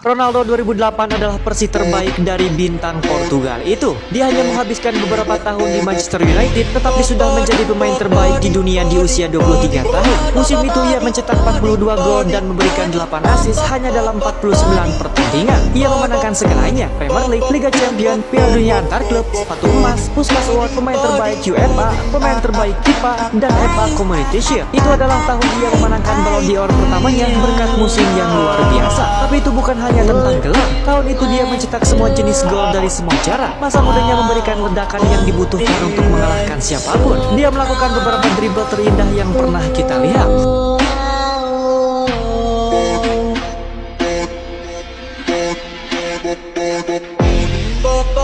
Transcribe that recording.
Ronaldo 2008 adalah versi terbaik dari bintang Portugal itu. Dia hanya menghabiskan beberapa tahun di Manchester United, tetapi sudah menjadi pemain terbaik di dunia di usia 23 tahun. Musim itu ia mencetak 42 gol dan memberikan 8 assist hanya dalam 49 pertandingan. Ia memenangkan segalanya: Premier League, Liga Champions, Piala Dunia antar klub, sepatu emas, Puskas Award, pemain terbaik UEFA, pemain terbaik FIFA, dan FA Community Shield. Itu adalah tahun dia memenangkan Ballon d'Or pertamanya berkat musim yang luar biasa. Tapi itu bukan hanya tentang gelar. Tahun itu dia mencetak semua jenis gol dari semua cara. Masa mudanya memberikan ledakan yang dibutuhkan untuk mengalahkan siapapun. Dia melakukan beberapa dribble terindah yang pernah kita lihat. Body,